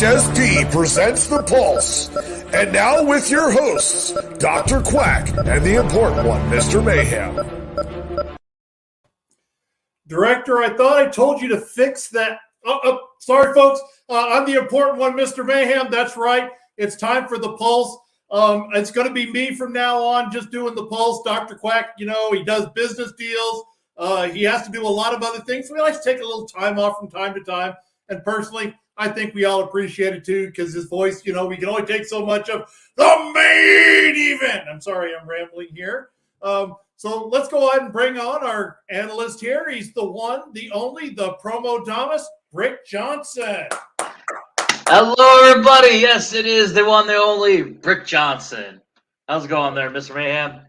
HSP presents The Pulse. And now with your hosts, Dr. Quack and the important one, Mr. Mayhem. Director, I thought I told you to fix that. Sorry, folks. I'm the important one, Mr. Mayhem. That's right. It's time for The Pulse. It's going to be me from now on, just doing The Pulse. Dr. Quack, you know, he does business deals. He has to do a lot of other things. So he likes to take a little time off from time to time. And personally, I think we all appreciate it too, because his voice, you know, we can only take so much of the main event. I'm sorry, I'm rambling here. So let's go ahead and bring on our analyst here. He's the one, the only, the Promodamus Brick Johnson. Hello, everybody. Yes, it is the one, the only, Brick Johnson. How's it going there, Mr. Mayhem?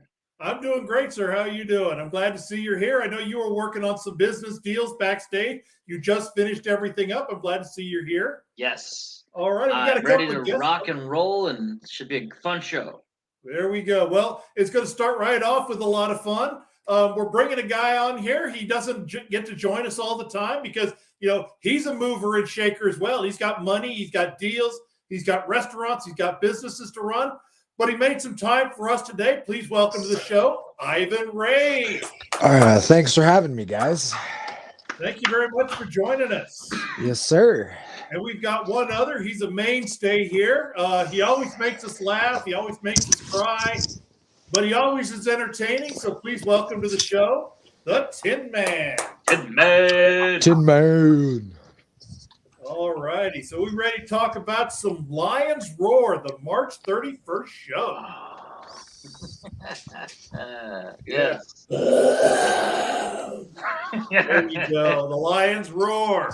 I'm doing great, sir. How are you doing? I'm glad to see you're here. I know you were working on some business deals backstage. You just finished everything up. I'm glad to see you're here. Yes. All right. We got I'm ready to rock and roll, and it should be a fun show. There we go. Well, it's going to start right off with a lot of fun. We're bringing a guy on here. He doesn't get to join us all the time because, you know, he's a mover and shaker as well. He's got money. He's got deals. He's got restaurants. He's got businesses to run. But he made some time for us today. Please welcome to the show, Ivan Ray. Thanks for having me, guys. Thank you very much for joining us. Yes, sir. And we've got one other. He's a mainstay here. He always makes us laugh. He always makes us cry. But he always is entertaining. So please welcome to the show, the Tin Man. Tin Man. Tin Man. All righty. So we're ready to talk about some Lions Roar, the March 31st show. Yes. There you go. The Lions Roar.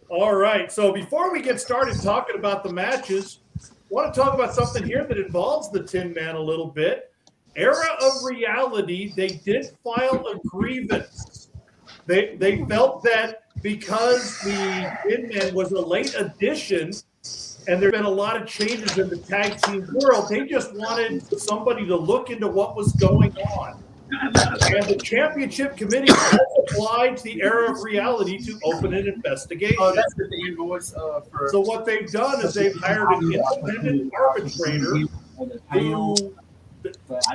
All right. So before we get started talking about the matches, I want to talk about something here that involves the Tin Man a little bit. Era of Reality, they did file a grievance. They felt that because the Tin Man was a late addition and there have been a lot of changes in the tag team world, they just wanted somebody to look into what was going on. And the championship committee applied to the Era of Reality to open an investigation. Oh, that's the invoice for. So what they've done is they've hired an independent arbitrator who,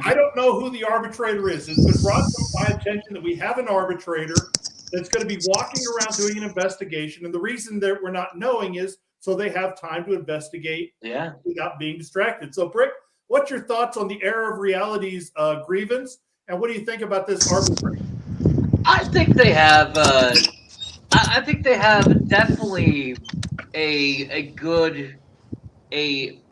I don't know who the arbitrator is. It's been brought to my attention that we have an arbitrator that's going to be walking around doing an investigation. And the reason that we're not knowing is so they have time to investigate without being distracted. So, Brick, what's your thoughts on the Era of Reality's grievance? And what do you think about this arbitrator? I think they have. I think they have definitely a good. In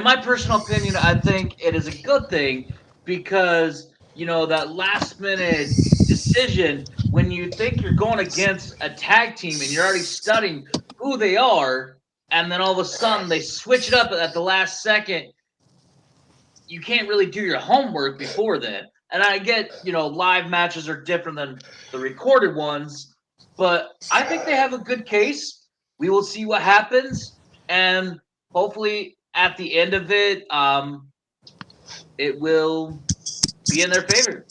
my personal opinion, I think it is a good thing because you know that last minute decision when you think you're going against a tag team and you're already studying who they are, and then all of a sudden they switch it up at the last second. You can't really do your homework before then. And I get, you know, live matches are different than the recorded ones, but I think they have a good case. We will see what happens, and hopefully at the end of it, it will be in their favor.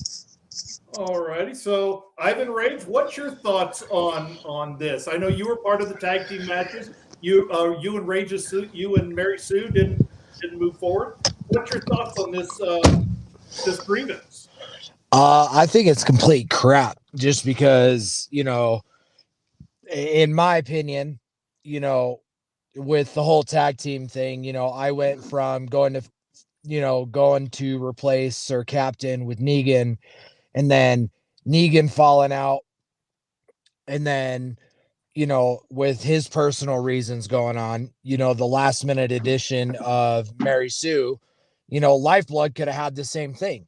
All righty. So, Ivan Rage, what's your thoughts on this? I know you were part of the tag team matches. You and Mary Sue didn't move forward. What's your thoughts on this grievance? I think it's complete crap just because, you know, in my opinion, you know, with the whole tag team thing, you know, I went from going to replace Sir Captain with Negan and then Negan falling out. And then, with his personal reasons going on, the last minute edition of Mary Sue, Lifeblood could have had the same thing.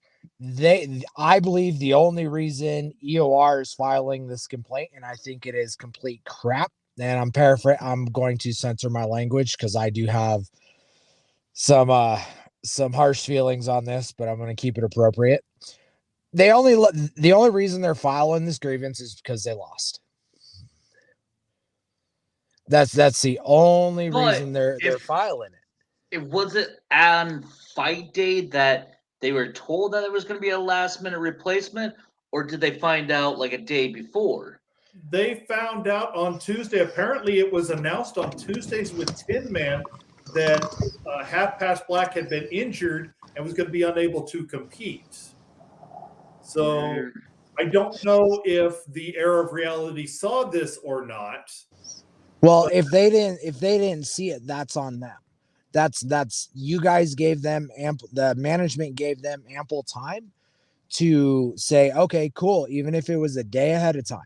I believe the only reason EOR is filing this complaint, and I think it is complete crap, and I'm going to censor my language because I do have some harsh feelings on this, but I'm going to keep it appropriate. The only reason they're filing this grievance is because they lost. That's the only reason they're filing it. It wasn't on fight day that they were told that it was going to be a last minute replacement, or did they find out like a day before? They found out on Tuesday. Apparently, it was announced on Tuesdays with Tin Man that Half Past Black had been injured and was going to be unable to compete. So I don't know if the Era of Reality saw this or not. Well, if they didn't see it, that's on them. That's you guys gave them the management gave them ample time to say, okay, cool. Even if it was a day ahead of time,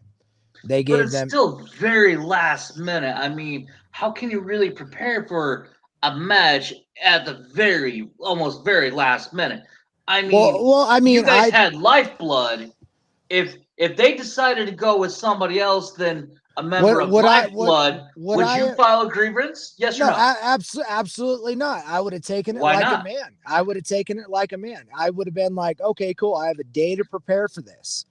they gave them. Still very last minute. I mean, how can you really prepare for a match at the almost very last minute? I mean, you guys had Lifeblood. If they decided to go with somebody else, then a member of Lifeblood, would you file a grievance? Yes or no? Absolutely not. I would have taken it a man. I would have taken it like a man. I would have been like, okay, cool. I have a day to prepare for this.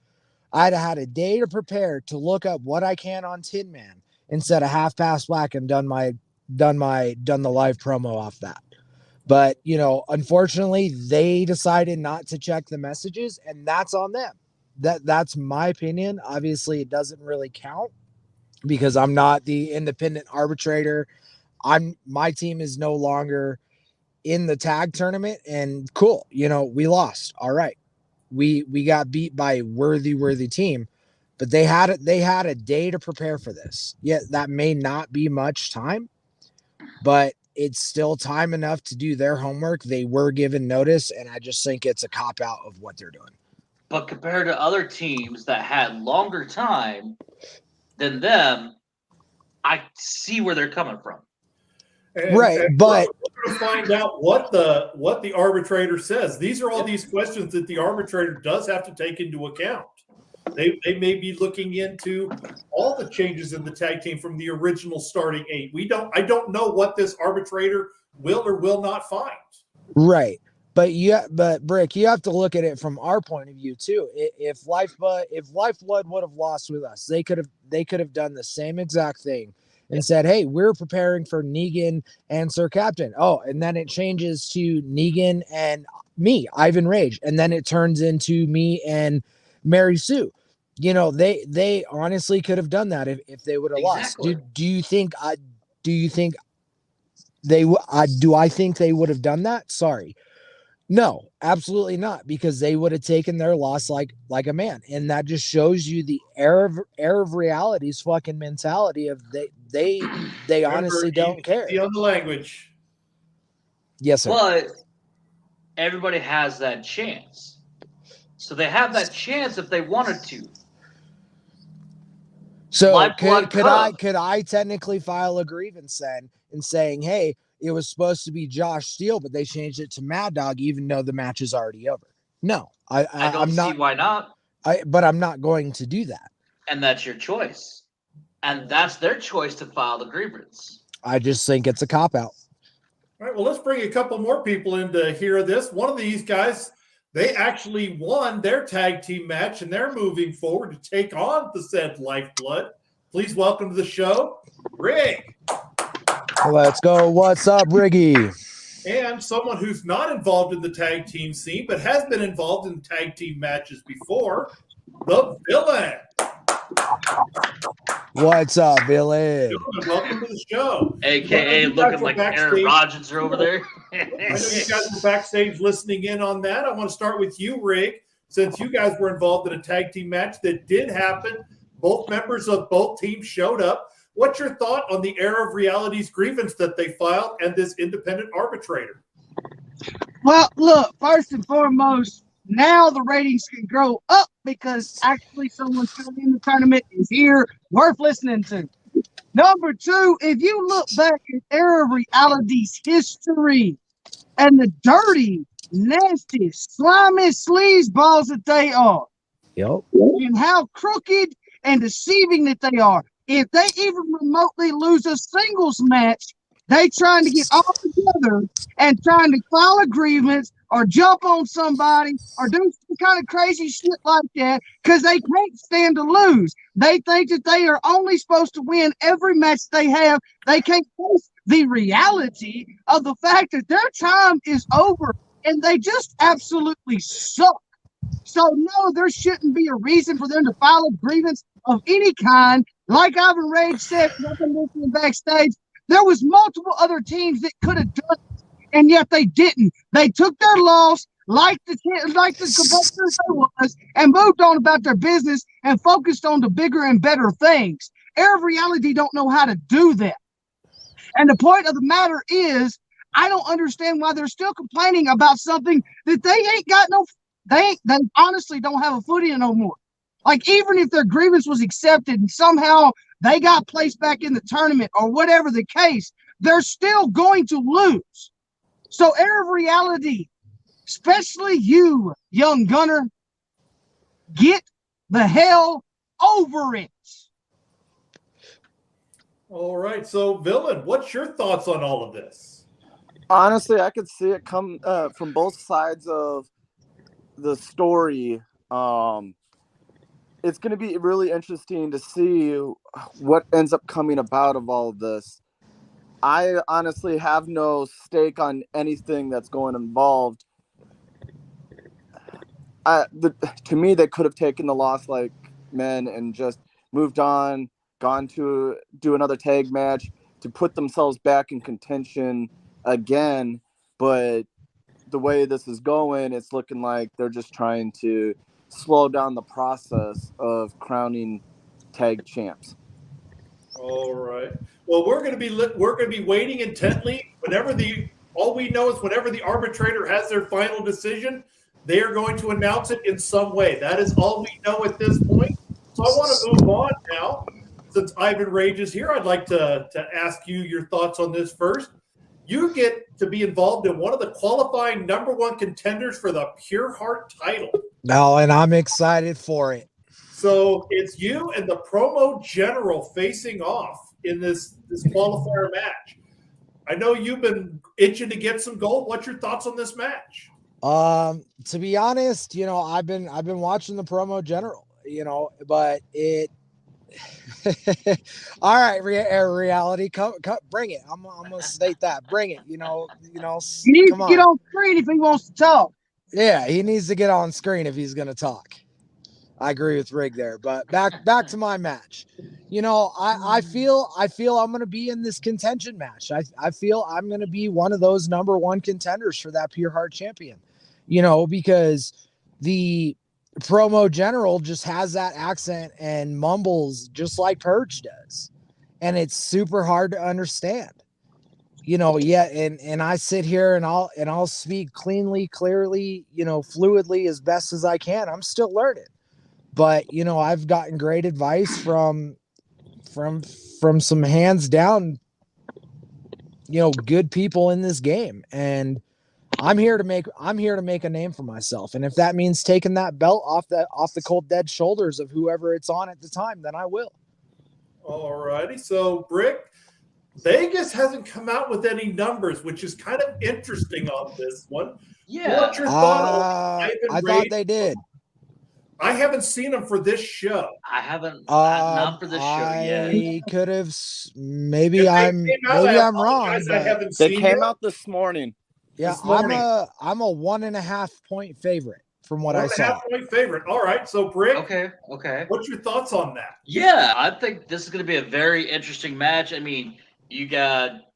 I'd have had a day to prepare to look up what I can on Tin Man instead of Half Past Black and done the live promo off that. But, unfortunately, they decided not to check the messages, and that's on them. That's my opinion. Obviously, it doesn't really count because I'm not the independent arbitrator. My team is no longer in the tag tournament, and cool. We lost. All right. We got beat by a worthy team, but they had a day to prepare for this. Yeah, that may not be much time, but it's still time enough to do their homework. They were given notice, and I just think it's a cop-out of what they're doing. But compared to other teams that had longer time than them, I see where they're coming from. But we're going to find out what the arbitrator says. These are all these questions that the arbitrator does have to take into account. They may be looking into all the changes in the tag team from the original starting 8. I don't know what this arbitrator will or will not find. Right. But Brick, you have to look at it from our point of view too. If Lifeblood would have lost with us, they could have done the same exact thing and said, "Hey, we're preparing for Negan and Sir Captain." Oh, and then it changes to Negan and me, Ivan Rage, and then it turns into me and Mary Sue. They honestly could have done that if they would have lost. Do you think I think they would have done that? Sorry. No, absolutely not, because they would have taken their loss like a man, and that just shows you the air of reality's fucking mentality of they honestly don't care. On the language. Yes, sir. But everybody has that chance, so they have that chance if they wanted to. So could I technically file a grievance then and saying, hey, it was supposed to be Josh Steele, but they changed it to Mad Dog, even though the match is already over? No, I don't see why not. But I'm not going to do that. And that's your choice. And that's their choice to file the grievance. I just think it's a cop-out. All right, well, let's bring a couple more people in to hear this. One of these guys, they actually won their tag team match, and they're moving forward to take on the said Lifeblood. Please welcome to the show, Rig. Let's go. What's up, Riggy? And someone who's not involved in the tag team scene, but has been involved in tag team matches before, the Villain. What's up, Villain? Welcome to the show. AKA looking like Aaron Rodgers over there. I know you guys were backstage listening in on that. I want to start with you, Rig, since you guys were involved in a tag team match that did happen. Both members of both teams showed up. What's your thought on the Era of Reality's grievance that they filed and this independent arbitrator? Well, look, first and foremost, now the ratings can grow up because actually someone still in the tournament is here, worth listening to. Number two, if you look back at Era Reality's history and the dirty, nasty, slimy sleazeballs that they are, Yep. and how crooked and deceiving that they are. If they even remotely lose a singles match, they trying to get all together and trying to file a grievance or jump on somebody or do some kind of crazy shit like that because they can't stand to lose. They think that they are only supposed to win every match they have. They can't face the reality of the fact that their time is over and they just absolutely suck. So, no, there shouldn't be a reason for them to file a grievance of any kind. Like Ivan Rage said, nothing listening backstage, there was multiple other teams that could have done it, and yet they didn't. They took their loss like the competitors they was and moved on about their business and focused on the bigger and better things. Air of Reality don't know how to do that. And the point of the matter is, I don't understand why they're still complaining about something that they ain't got no. They honestly don't have a foot in no more. Like, even if their grievance was accepted and somehow they got placed back in the tournament or whatever the case, they're still going to lose. So, Air of Reality, especially you, young gunner, get the hell over it. All right. So, Villain, what's your thoughts on all of this? Honestly, I could see it come from both sides of the story. It's going to be really interesting to see what ends up coming about of all of this. I honestly have no stake on anything that's going involved. To me, they could have taken the loss like men and just moved on, gone to do another tag match to put themselves back in contention again. But the way this is going, it's looking like they're just trying to slow down the process of crowning tag champs. All right. Well, we're going to be waiting intently. All we know is whenever the arbitrator has their final decision, they are going to announce it in some way. That is all we know at this point. So I want to move on now. Since Ivan Rage is here, I'd like to ask you your thoughts on this first. You get to be involved in one of the qualifying number one contenders for the Pure Heart title. No, and I'm excited for it. So it's you and the Promo General facing off in this qualifier match. I know you've been itching to get some gold. What's your thoughts on this match? To be honest, I've been watching the Promo General, but it. All right, reality, come, bring it. I'm gonna state that. Bring it. He needs to get on screen if he wants to talk. Yeah, he needs to get on screen if he's gonna talk. I agree with Rig there, but back to my match. I feel I'm gonna be in this contention match. I feel I'm gonna be one of those number one contenders for that Pure Heart champion. Because the Promo General just has that accent and mumbles just like Purge does, and it's super hard to understand. And I sit here and I'll speak cleanly, clearly, fluidly as best as I can. I'm still learning, but I've gotten great advice from some hands down, good people in this game, and I'm here to make a name for myself. And if that means taking that belt off the cold dead shoulders of whoever it's on at the time, then I will. All righty. So, Brick, Vegas hasn't come out with any numbers, which is kind of interesting on this one. Yeah. What's your thought on I thought they did. I haven't seen them for this show. I haven't. Not for this show yet. I could have. Maybe I'm wrong. They came out this morning. Yeah, I'm a 1.5 point favorite from what I saw. 1.5 point favorite. All right. So, Brick. Okay. What's your thoughts on that? Yeah, I think this is going to be a very interesting match. I mean, you got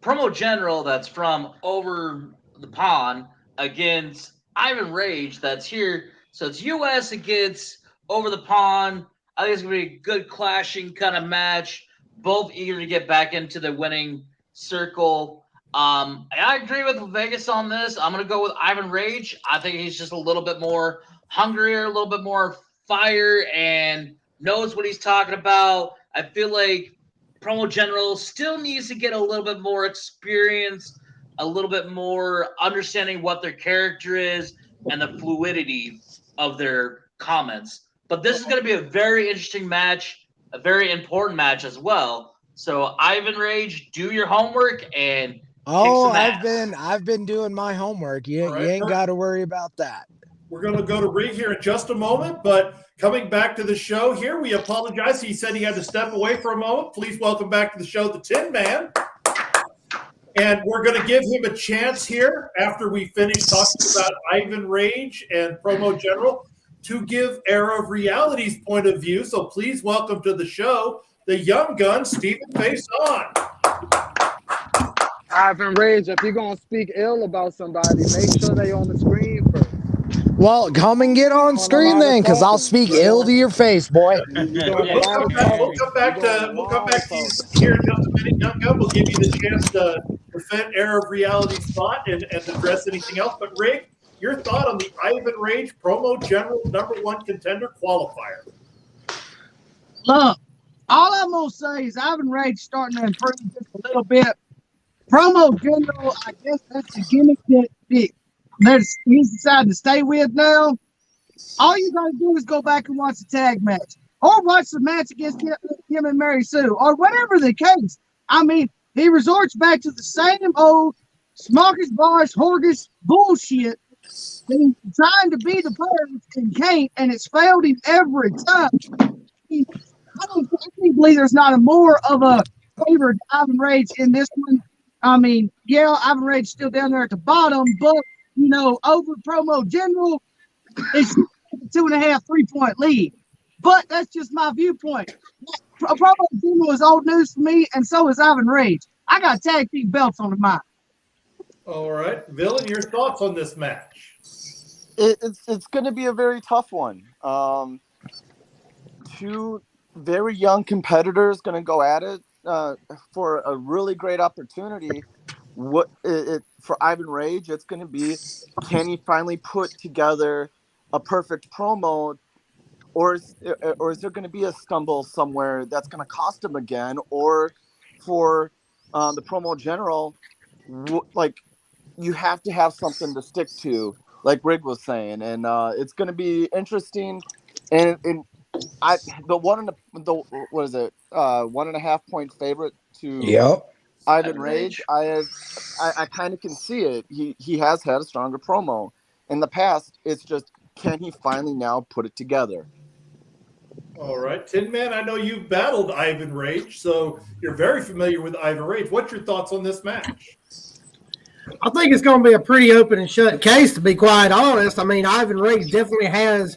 Promo General that's from over the pond against Ivan Rage that's here. So it's US against over the pond. I think it's going to be a good clashing kind of match. Both eager to get back into the winning circle. I agree with Vegas on this. I'm going to go with Ivan Rage. I think he's just a little bit more hungrier, a little bit more fire, and knows what he's talking about. I feel like Promo General still needs to get a little bit more experience, a little bit more understanding what their character is, and the fluidity of their comments. But this is going to be a very interesting match, a very important match as well. So Ivan Rage, do your homework and kick some ass. I've been doing my homework. You All right, ain't got to worry about that. We're going to go to Rig here in just a moment, but coming back to the show here, we apologize. He said he had to step away for a moment. Please welcome back to the show, the Tin Man. And we're going to give him a chance here after we finish talking about Ivan Rage and Promo General to give Era of Reality's point of view. So please welcome to the show the young gun, Stephen Face On. Ivan Rage, if you're going to speak ill about somebody, make sure they on the screen first. Well, come and get on screen then, because I'll speak ill to your face, boy. We'll come back to you here in just a minute, young gun. We'll give you the chance to defend Era of Reality's thought and address anything else. But Rig, your thought on the Ivan Rage Promo General #1 contender qualifier. Look, all I'm going to say is Ivan Rage starting to improve just a little bit. Promo General, I guess that's the gimmick that he's decided to stay with now. All you got to do is go back and watch the tag match or watch the match against him and Mary Sue or whatever the case. I mean, he resorts back to the same old smarkish bosh, horgish bullshit. He's trying to be the player and can't, and it's failed him every time. I can't believe there's not a more of a favored Ivan Rage in this one. I mean, yeah, Ivan Rage still down there at the bottom, but over Promo General, it's a 2.5 3-point lead. But that's just my viewpoint. Promo General is old news for me, and so is Ivan Rage. I got tag team belts on the mind. All right, Villain, your thoughts on this match? It's going to be a very tough one. Two very young competitors going to go at it for a really great opportunity. For Ivan Rage, it's going to be, can he finally put together a perfect promo, or is there going to be a stumble somewhere that's going to cost him again? Or for the Promo General, you have to have something to stick to, like Rig was saying, and it's going to be interesting. And the 1.5 point favorite to Ivan Rage, I kind of can see it. He has had a stronger promo in the past. It's just, can he finally now put it together? All right, Tin Man, I know you've battled Ivan Rage, so you're very familiar with Ivan Rage. What's your thoughts on this match? I think it's going to be a pretty open and shut case, to be quite honest. I mean, Ivan Rage definitely has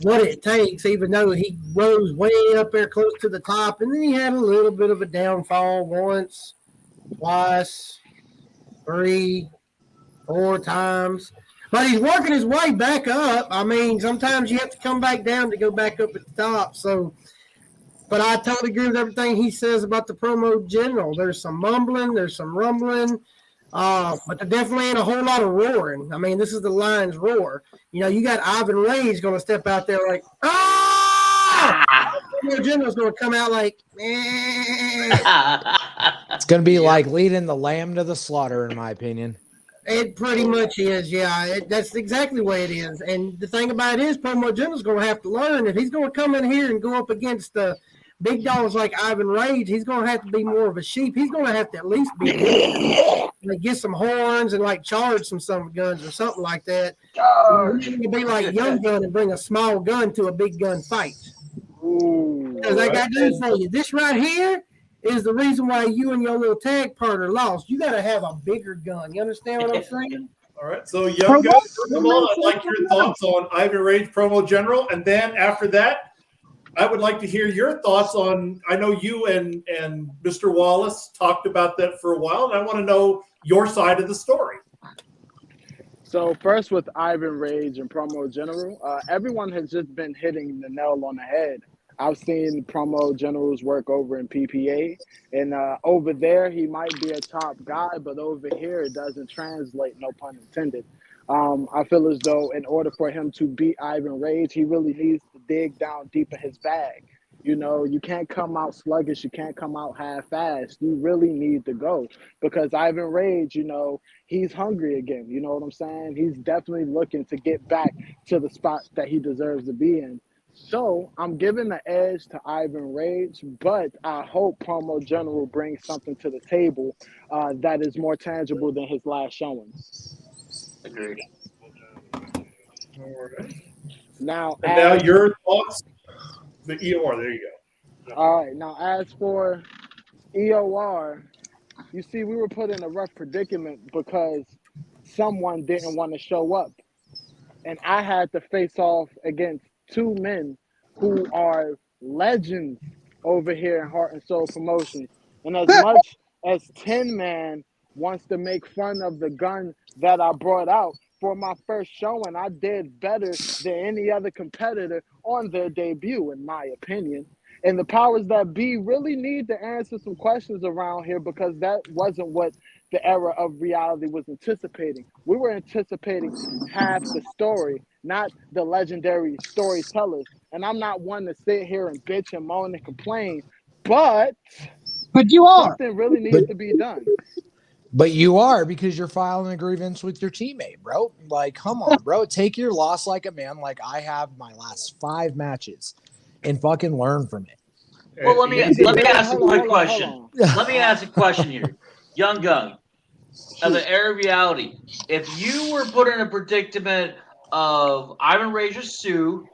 what it takes, even though he rose way up there close to the top, and then he had a little bit of a downfall once, twice, 3, 4 times. But he's working his way back up. I mean, sometimes you have to come back down to go back up at the top. So, but I totally agree with everything he says about the Promo General. There's some mumbling, there's some rumbling, but there definitely ain't a whole lot of roaring. I mean, this is the Lion's roar. You got Ivan Rage going to step out there like, ah! Promo General's going to come out like, It's going to be like leading the lamb to the slaughter, in my opinion. It pretty much is, yeah. That's exactly the way it is. And the thing about it is, Promo General's going to have to learn. If he's going to come in here and go up against the big dogs like Ivan Rage, he's going to have to be more of a sheep. He's going to have to at least be get some horns and charge some guns or something like that. He's going to be like Young Gun and bring a small gun to a big gun fight. Because I got news for you. This right here is the reason why you and your little tag partner lost. You got to have a bigger gun. You understand what I'm saying? All right. So, Young Gun, first of all, I'd like your thoughts on Ivan Rage Promo General. And then after that, I would like to hear your thoughts on, I know you and Mr. Wallace talked about that for a while, and I want to know your side of the story. So first with Ivan Rage and Promo General, everyone has just been hitting the nail on the head. I've seen Promo General's work over in PPA, and over there he might be a top guy, but over here it doesn't translate, no pun intended. I feel as though in order for him to beat Ivan Rage, he really needs to dig down deep in his bag. You know, you can't come out sluggish. You can't come out half-assed. You really need to go because Ivan Rage, you know, he's hungry again. You know what I'm saying? He's definitely looking to get back to the spot that he deserves to be in. So I'm giving the edge to Ivan Rage, but I hope Promo General brings something to the table that is more tangible than his last showing. Agreed. All right. Now, And now your thoughts. The EOR, there you go. All right. Now, as for EOR, you see, we were put in a rough predicament because someone didn't want to show up. And I had to face off against two men who are legends over here in Heart and Soul Promotions. And as much as Tin Man wants to make fun of the gun that I brought out, for my first showing, I did better than any other competitor on their debut, in my opinion. And the powers that be really need to answer some questions around here because that wasn't what the era of reality was anticipating. We were anticipating half the story, not the legendary storytellers. And I'm not one to sit here and bitch and moan and complain, but you are. something really needs to be done. But you are because you're filing a grievance with your teammate, bro. Like, come on, bro. Take your loss like a man, like I have my last 5 matches, and fucking learn from it. Well, let me ask a quick question. Let me ask a question here. Young Gun, of the era of reality, if you were put in a predicament of Ivan Rager Sue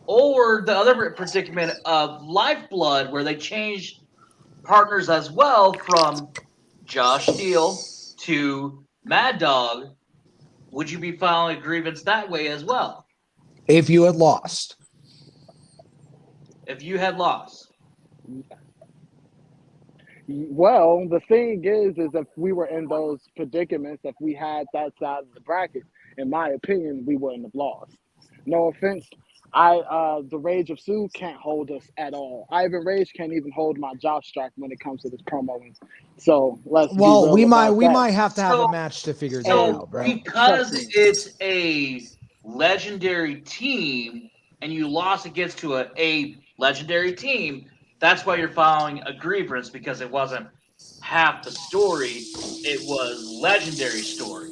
or the other predicament of Lifeblood where they changed partners as well from Josh Steele to Mad Dog, would you be filing a grievance that way as well? If you had lost. If you had lost. Well, the thing is if we were in those predicaments, if we had that side of the bracket, in my opinion, we wouldn't have lost. No offense. The Rage of Sue can't hold us at all. Ivan Rage can't even hold my job strike when it comes to this promoing. So we might have to have a match to figure that out, bro. Because it's a legendary team and you lost against to a legendary team, that's why you're filing a grievance because it wasn't half the story, it was legendary story.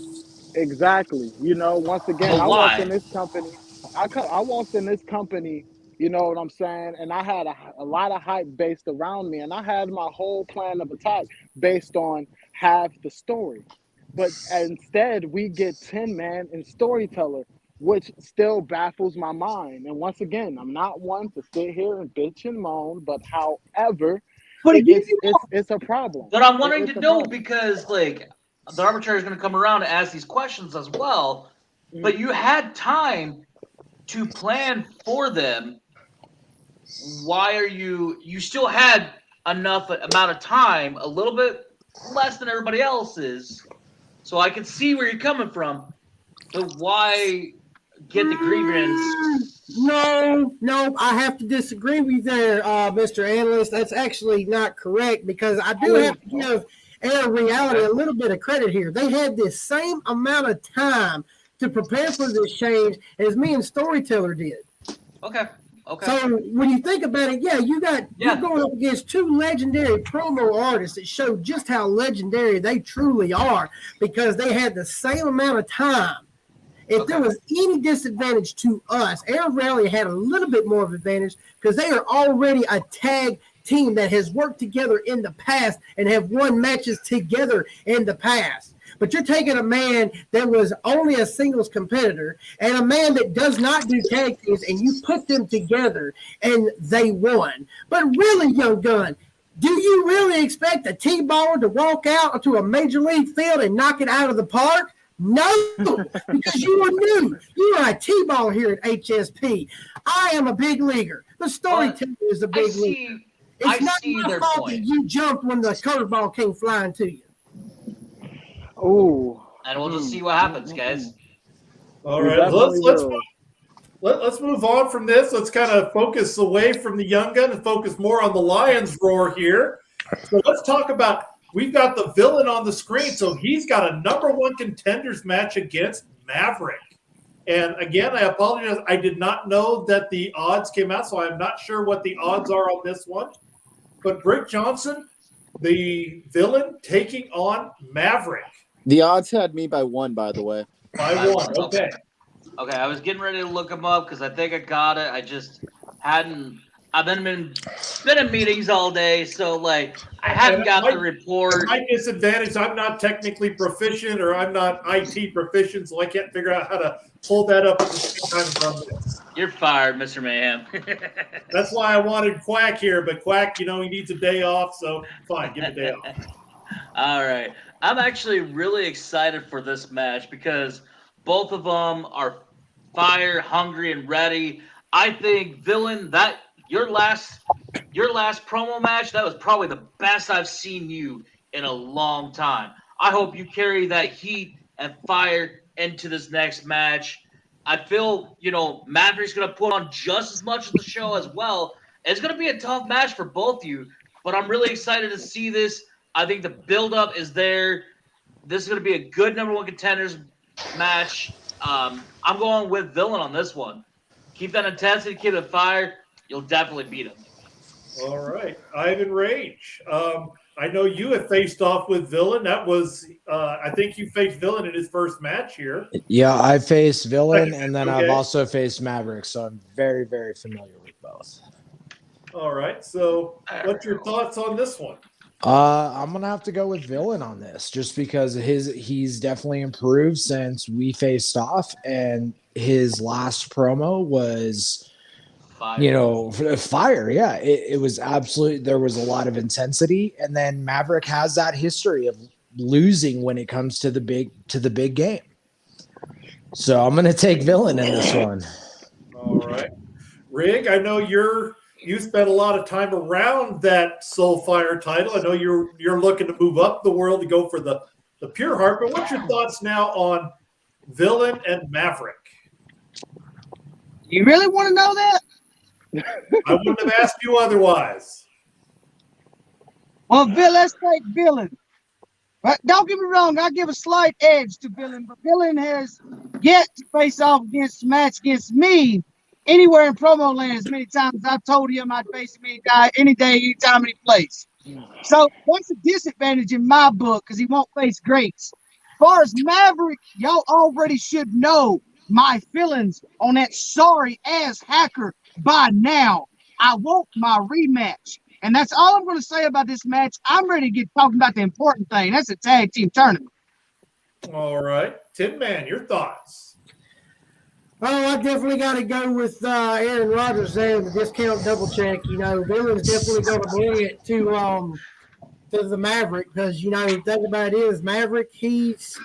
Exactly. You know, once again, I walked in this company. I walked in this company, you know what I'm saying? And I had a lot of hype based around me. And I had my whole plan of attack based on half the story. But instead, we get Tin Man and Storyteller, which still baffles my mind. And once again, I'm not one to sit here and bitch and moan, but however, it's a problem. But I'm wanting to know because, like, the arbitrator is going to come around and ask these questions as well. But you had time to plan for them. Why are you still had enough amount of time, a little bit less than everybody else's, so I can see where you're coming from. But why get the grievance? No, I have to disagree with you there, Mr. Analyst. That's actually not correct because I do have to give Air Reality a little bit of credit here. They had this same amount of time to prepare for this change as me and Storyteller did. Okay. So when you think about it, you're going up against 2 legendary promo artists that show just how legendary they truly are because they had the same amount of time. If there was any disadvantage to us, Air Rally had a little bit more of advantage because they are already a tag team that has worked together in the past and have won matches together in the past. But you're taking a man that was only a singles competitor and a man that does not do tag teams, and you put them together and they won. But really, Young Gun, do you really expect a T-baller to walk out onto a major league field and knock it out of the park? No, because you are new. You are a T-baller here at HSP. I am a big leaguer. The Storyteller is a big leaguer. It's not my fault that you jumped when the curveball came flying to you. Oh, and we'll just see what happens, guys. All right, let's move on from this. Let's kind of focus away from the Young Gun and focus more on the Lion's Roar here. So let's talk about. We've got the villain on the screen, so he's got a #1 contenders match against Maverick. And again, I apologize. I did not know that the odds came out, so I'm not sure what the odds are on this one. But Brick Johnson, the villain, taking on Maverick. The odds had me by 1, by the way. By 1, okay. Okay, I was getting ready to look them up because I think I got it. I just hadn't. I've been in meetings all day, so like I hadn't got the report. My disadvantage, I'm not technically proficient, or I'm not IT proficient, so I can't figure out how to pull that up at the same time from this. You're fired, Mr. Mayhem. That's why I wanted Quack here, but Quack, he needs a day off, so fine, give him a day off. All right. I'm actually really excited for this match because both of them are fire, hungry, and ready. I think, Villain, that your last promo match, that was probably the best I've seen you in a long time. I hope you carry that heat and fire into this next match. I feel, Maverick's going to put on just as much of the show as well. It's going to be a tough match for both of you, but I'm really excited to see this. I think the build-up is there. This is going to be a good number 1 contenders match. I'm going with Villain on this one. Keep that intensity, keep it fire. You'll definitely beat him. All right. Ivan Rage. I know you have faced off with Villain. That was, I think you faced Villain in his first match here. Yeah, I faced Villain, and then I've also faced Maverick, so I'm very, very familiar with both. All right. So what's your thoughts on this one? I'm gonna have to go with Villain on this, just because he's definitely improved since we faced off, and his last promo was fire. Yeah, it was absolutely. There was a lot of intensity, and then Maverick has that history of losing when it comes to the big game. So I'm gonna take Villain in this one. All right, Rig. I know you spent a lot of time around that Soulfire title. I know you're looking to move up the world to go for the Pure Heart. But what's your thoughts now on Villain and Maverick? You really want to know that? I wouldn't have asked you otherwise. Well, let's take Villain. But don't get me wrong, I give a slight edge to Villain, but Villain has yet to face off match against me anywhere in promo land as many times as I've told him I'd face him any day, anytime, any place. So that's a disadvantage in my book because he won't face greats. As far as Maverick, y'all already should know my feelings on that sorry-ass hacker by now. I want my rematch. And that's all I'm going to say about this match. I'm ready to get talking about the important thing. That's a tag team tournament. All right. Tin Man, your thoughts? Oh, I definitely got to go with Aaron Rodgers there, the discount double check. Villain's definitely going to bring it to the Maverick because, the thing about it is Maverick, he's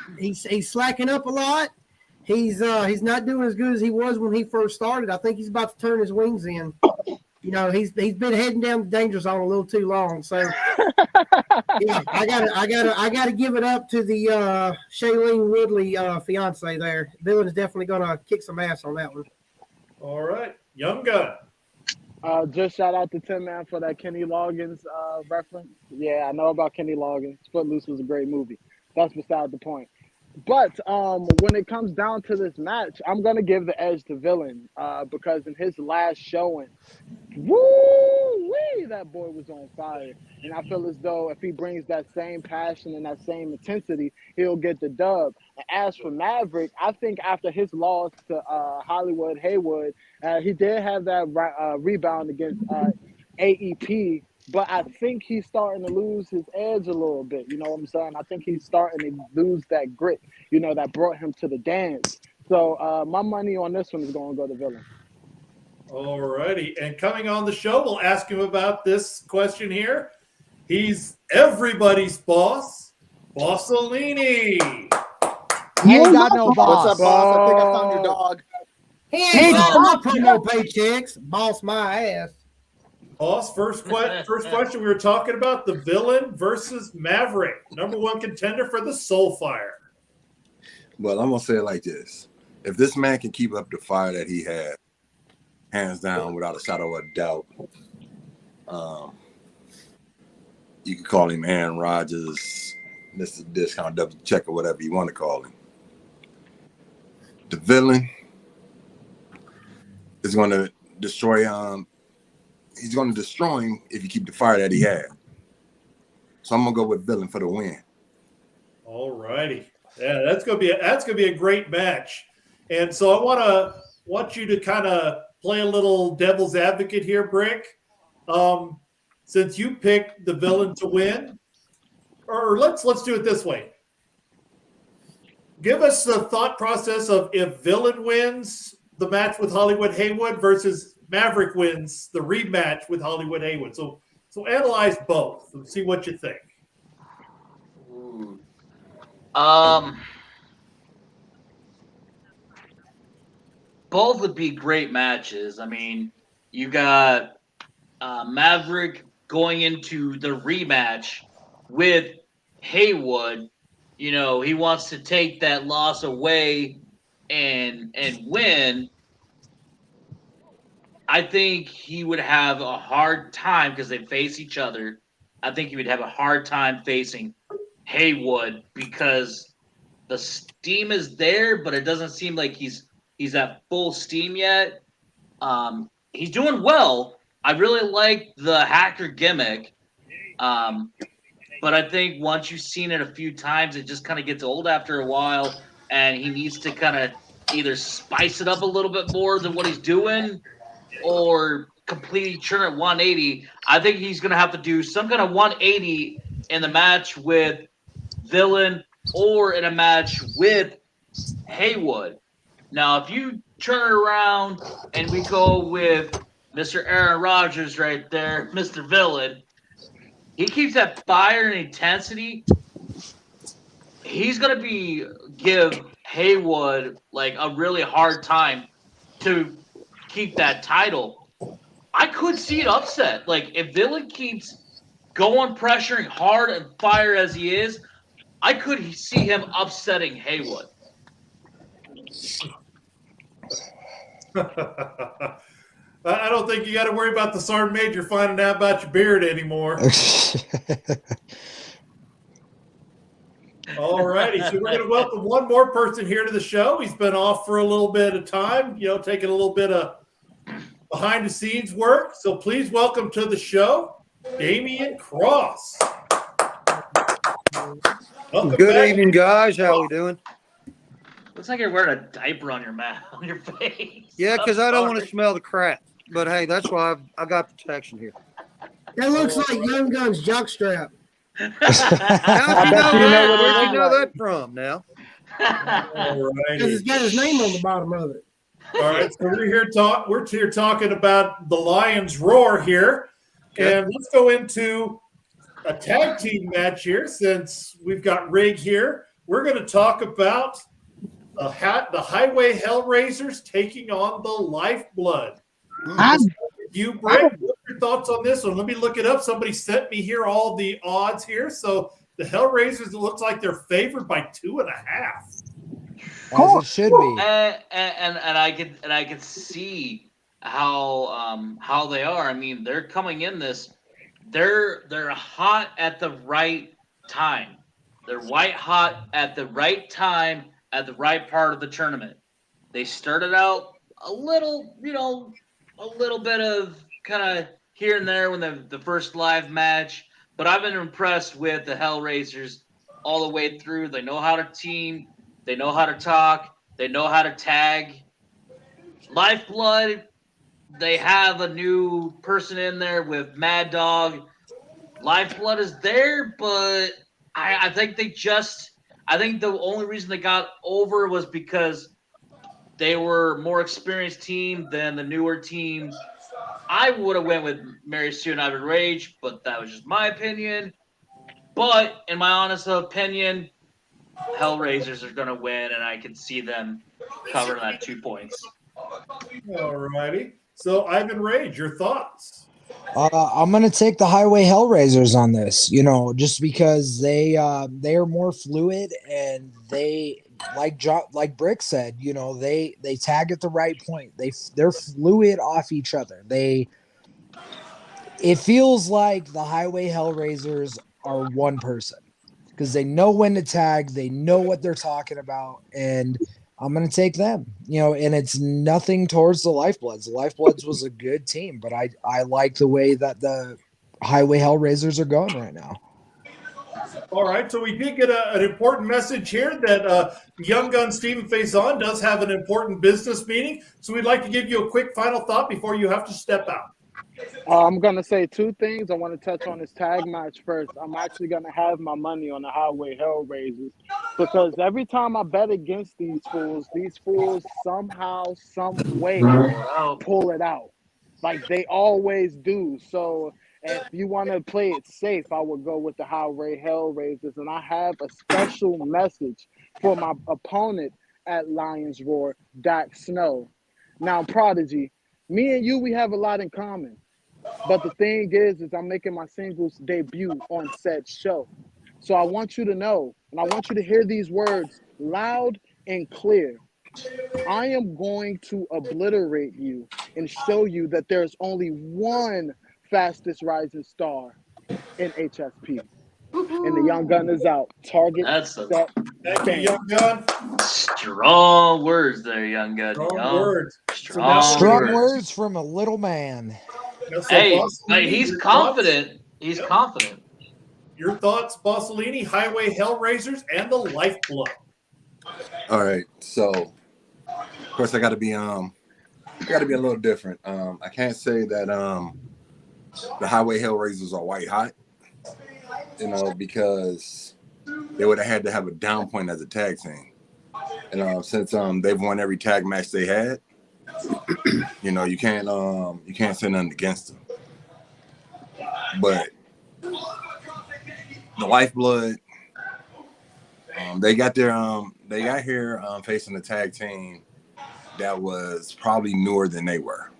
slacking up a lot. He's not doing as good as he was when he first started. I think he's about to turn his wings in. He's been heading down the danger zone a little too long. So yeah, I gotta give it up to the Shailene Woodley fiance there. Villain's definitely gonna kick some ass on that one. All right, Young Gun. Just shout out to Tim Man for that Kenny Loggins reference. Yeah, I know about Kenny Loggins. Footloose was a great movie. That's beside the point. But when it comes down to this match, I'm going to give the edge to Villain because in his last showing, woo-wee, that boy was on fire. And I feel as though if he brings that same passion and that same intensity, he'll get the dub. And as for Maverick, I think after his loss to Hollywood Haywood, he did have that rebound against AEP. But I think he's starting to lose his edge a little bit. You know what I'm saying? I think he's starting to lose that grit, that brought him to the dance. So my money on this one is going to go to Villain. All righty. And coming on the show, we'll ask him about this question here. He's everybody's boss, Bossolini. He ain't got no boss. What's up, boss? I think I found your dog. He ain't got promo paychecks. Boss my ass. Boss, first question, we were talking about the Villain versus Maverick, number 1 contender for the Soulfire. Well, I'm going to say it like this. If this man can keep up the fire that he had, hands down, without a shadow of a doubt, you can call him Aaron Rodgers, Mr. Discount Double Check, or whatever you want to call him. The Villain, is going to destroy. He's going to destroy him if you keep the fire that he had. So I'm gonna go with Villain for the win. All righty. Yeah, that's gonna be a great match. And so I want you to kind of play a little devil's advocate here, Brick. Since you picked the Villain to win, or let's do it this way. Give us the thought process of if Villain wins the match with Hollywood Haywood versus Maverick wins the rematch with Hollywood Haywood. So analyze both and see what you think. Both would be great matches. I mean, you got Maverick going into the rematch with Haywood. You know, he wants to take that loss away and win. I think he would have a hard time because they face each other. I think he would have a hard time facing Haywood because the steam is there, but it doesn't seem like he's at full steam yet. He's doing well. I really like the hacker gimmick. But I think once you've seen it a few times, it just kind of gets old after a while, and he needs to kind of either spice it up a little bit more than what he's doing or completely turn it 180. I think he's going to have to do some kind of 180 in the match with Villain or in a match with Haywood. Now, if you turn it around and we go with Mr. Aaron Rodgers right there, Mr. Villain, he keeps that fire and intensity. He's going to give Haywood like a really hard time to keep that title. I could see it upset. Like if Villain keeps going, pressuring hard and fire as he is, I could see him upsetting Haywood. I don't think you got to worry about the Sergeant Major finding out about your beard anymore. All righty. So we're going to welcome one more person here to the show. He's been off for a little bit of time, taking a little bit of behind-the-scenes work. So please welcome to the show, Damian Cross. Good evening, guys. How are we doing? Looks like you're wearing a diaper on your mouth, on your face. Yeah, because I don't want to smell the crap. But hey, that's why I got protection here. That looks like Young Gun's jockstrap. How do you know where'd you know that from now? All righty. Because it's got his name on the bottom of it. All right, so we're here talking about the Lions Roar here. Okay. And let's go into a tag team match here since we've got Rig here. We're going to talk about the Highway Hellraisers taking on the Lifeblood. You, Brick, what's your thoughts on this one? Let me look it up. Somebody sent me here all the odds here. So the Hellraisers, it looks like they're favored by 2.5. As it should be. And I could see how they are. I mean, they're coming in this. They're hot at the right time. They're white hot at the right time at the right part of the tournament. They started out a little bit of kind of here and there when the first live match, but I've been impressed with the Hellraisers all the way through. They know how to team. They know how to talk. They know how to tag. Lifeblood, they have a new person in there with Mad Dog. Lifeblood is there, but I think the only reason they got over was because they were more experienced team than the newer team. I would have went with Mary Sue and Ivan Rage, but that was just my opinion. But in my honest opinion, Hellraisers are going to win, and I can see them covering that 2 points. All righty. So, Ivan Rage, your thoughts? I'm going to take the Highway Hellraisers on this, just because they are more fluid and they, like Brick said, they tag at the right point. They're fluid off each other. It feels like the Highway Hellraisers are one person because they know when to tag. They know what they're talking about. And I'm going to take them, and it's nothing towards the Lifebloods. The Lifebloods was a good team, but I like the way that the Highway Hellraisers are going right now. All right, so we did get an important message here that Young Gun Stephen Faison does have an important business meeting. So we'd like to give you a quick final thought before you have to step out. I'm going to say two things. I want to touch on this tag match first. I'm actually going to have my money on the Highway Hellraisers because every time I bet against these fools somehow, some way pull it out. Like they always do. So if you want to play it safe, I would go with the Highway Hellraisers. And I have a special message for my opponent at Lions Roar, Dak Snow. Now, Prodigy, me and you, we have a lot in common. But the thing is I'm making my singles debut on said show. So I want you to know, and I want you to hear these words loud and clear. I am going to obliterate you and show you that there's only one fastest rising star in HSP. And the Young Gun is out. Target, set, thank you, Young Gun. Strong words there, Young Gun. Strong words. Strong words from a little man. Hey, he's confident. Thoughts? He's confident. Your thoughts, Bossolini, Highway Hellraisers, and the Lifeblood. All right, so of course I got to be a little different. I can't say that the Highway Hellraisers are white hot, because they would have had to have a down point as a tag team. Since they've won every tag match they had, you can't say nothing against them. But the Lifeblood, they got here facing a tag team that was probably newer than they were.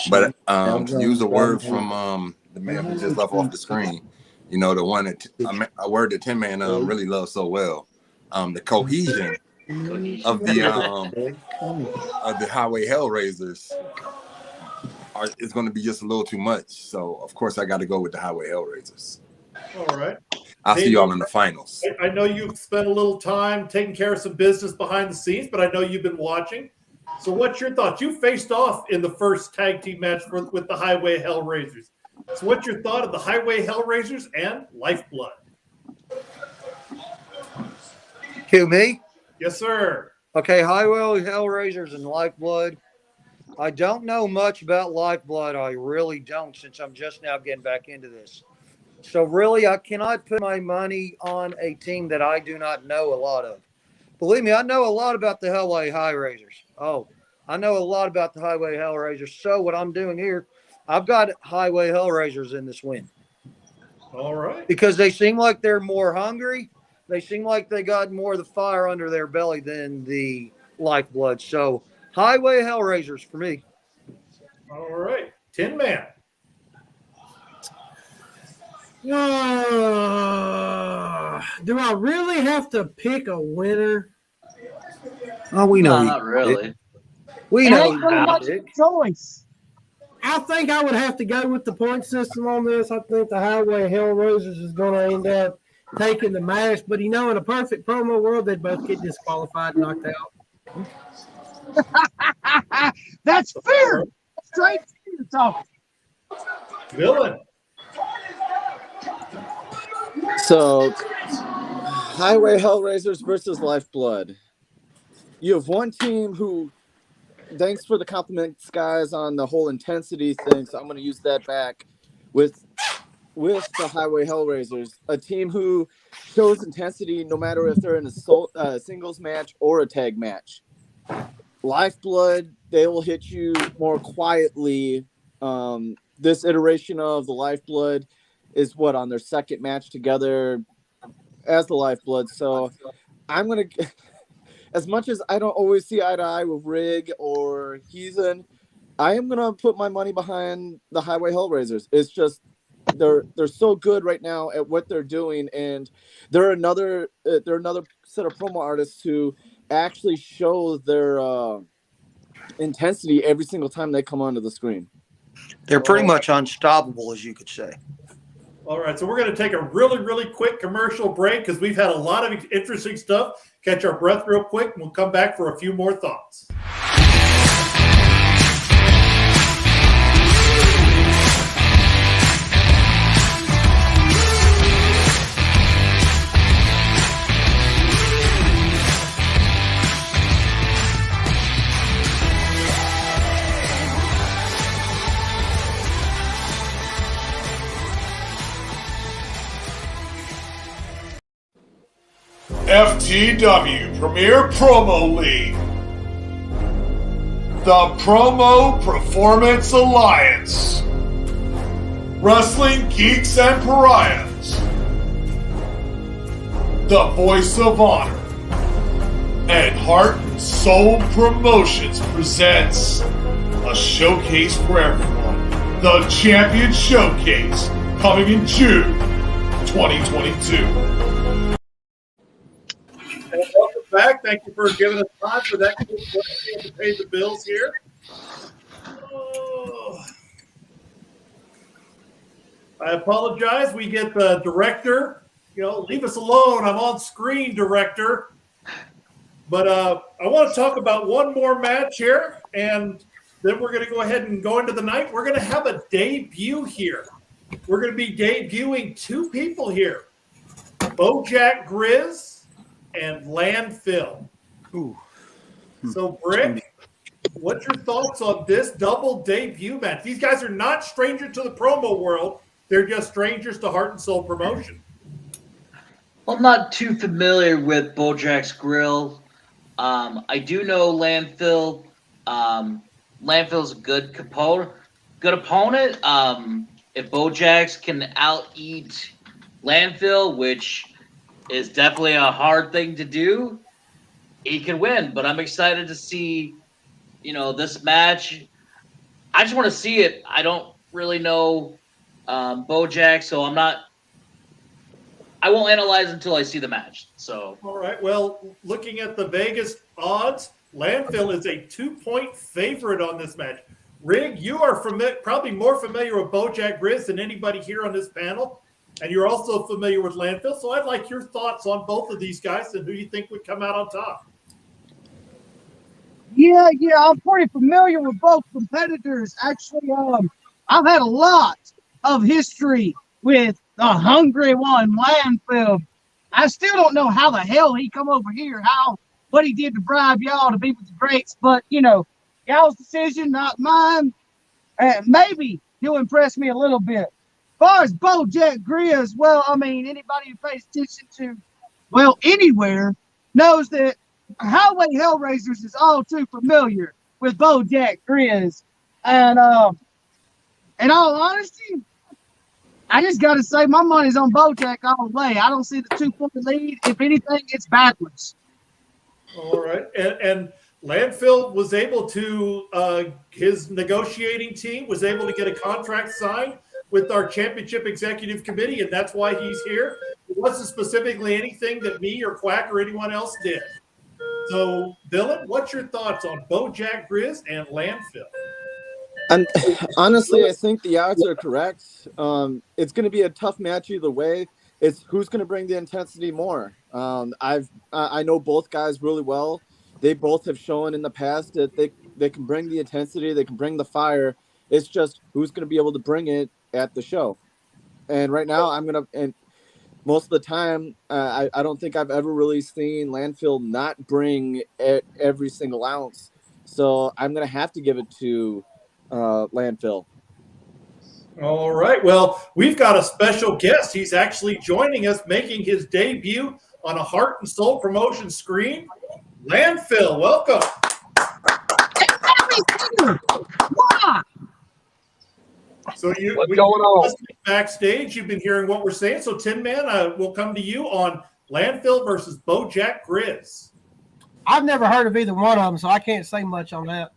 But to use a word from the man who just left off the screen, the one that a word that Tin Man really loves so well, the cohesion of the Highway Hellraisers is going to be just a little too much. So of course I got to go with the Highway Hellraisers. All right. I'll see y'all in the finals. I know you've spent a little time taking care of some business behind the scenes, but I know you've been watching. So what's your thoughts? You faced off in the first tag team match with the Highway Hellraisers. So what's your thought of the Highway Hellraisers and Lifeblood? Who, me? Yes, sir. Okay, Highway Hellraisers and Lifeblood. I don't know much about Lifeblood. I really don't, since I'm just now getting back into this. So really, I cannot put my money on a team that I do not know a lot of. Believe me, I know a lot about the Highway Hellraisers. Oh, I know a lot about the Highway Hellraisers. So what I'm doing here, I've got Highway Hellraisers in this win. All right. Because they seem like they're more hungry. They seem like they got more of the fire under their belly than the Lifeblood. So Highway Hellraisers for me. All right. Tin Man. Do I really have to pick a winner? Oh, we know. No, not really. We know. Choice. I think I would have to go with the point system on this. I think the Highway Hellraisers is going to end up taking the match. But, in a perfect promo world, they'd both get disqualified and knocked out. That's fair. Straight to talk. Villain. So, Highway Hellraisers versus Lifeblood. You have one team who, thanks for the compliments, guys, on the whole intensity thing. So I'm going to use that back with the Highway Hellraisers, a team who shows intensity no matter if they're in a singles match or a tag match. Lifeblood, they will hit you more quietly. This iteration of the Lifeblood is on their second match together as the Lifeblood. So I'm going to, as much as I don't always see eye to eye with Rig or Heathen, I am going to put my money behind the Highway Hellraisers. It's just, they're so good right now at what they're doing. And they're another set of promo artists who actually show their intensity every single time they come onto the screen. They're pretty much unstoppable, as you could say. All right, so we're going to take a really, really quick commercial break because we've had a lot of interesting stuff catch our breath real quick, and we'll come back for a few more thoughts. FTW Premier Promo League. The Promo Performance Alliance. Wrestling Geeks and Pariahs. The Voice of Honor. And Heart and Soul Promotions presents a showcase for everyone. The Champion Showcase, coming in June 2022. And welcome back. Thank you for giving us time for that quick break. We have to pay the bills here. Oh. I apologize. We get the director. Leave us alone. I'm on screen, director. But I want to talk about one more match here, and then we're going to go ahead and go into the night. We're going to have a debut here. We're going to be debuting two people here, Bojack Grizz and Landfill. Ooh. So, Brick, what's your thoughts on this double debut match? These guys are not strangers to the promo world. They're just strangers to Heart and Soul Promotion. Well, I'm not too familiar with Bojack's Grill. I do know Landfill. Landfill's a good opponent. If Bojack's can out-eat Landfill, which is definitely a hard thing to do, he can win. But I'm excited to see, this match. I just want to see it. I don't really know Bojack, so I won't analyze until I see the match. So, all right. Well, looking at the Vegas odds, Landfill is a 2-point favorite on this match. Rig, you are probably more familiar with Bojack Grizz than anybody here on this panel. And you're also familiar with Landfill, so I'd like your thoughts on both of these guys and who you think would come out on top. Yeah, I'm pretty familiar with both competitors. Actually, I've had a lot of history with the hungry one, Landfill. I still don't know how the hell he come over here, what he did to bribe y'all to be with the greats, but, y'all's decision, not mine. Maybe he'll impress me a little bit. As far as Bojack Grizz, well, anybody who pays attention to, anywhere knows that Highway Hellraisers is all too familiar with Bojack Grizz. And in all honesty, I just got to say my money's on Bojack all the way. I don't see the 2-point lead. If anything, it's backwards. All right. And Landfill was able to, his negotiating team was able to get a contract signed with our championship executive committee, and that's why he's here. It wasn't specifically anything that me or Quack or anyone else did. So, Dylan, what's your thoughts on Bojack Grizz and Landfill? And honestly, I think the odds are correct. It's going to be a tough match either way. It's who's going to bring the intensity more. I know both guys really well. They both have shown in the past that they can bring the intensity, they can bring the fire. It's just who's going to be able to bring it at the show. And right now, and most of the time, I don't think I've ever really seen Landfill not bring every single ounce. So I'm going to have to give it to Landfill. All right. Well, we've got a special guest. He's actually joining us, making his debut on a Heart and Soul Promotion screen. Landfill, welcome. So what's going on? Backstage, you've been hearing what we're saying. So, Tin Man, we'll come to you on Landfill versus Bojack Grizz. I've never heard of either one of them, so I can't say much on that.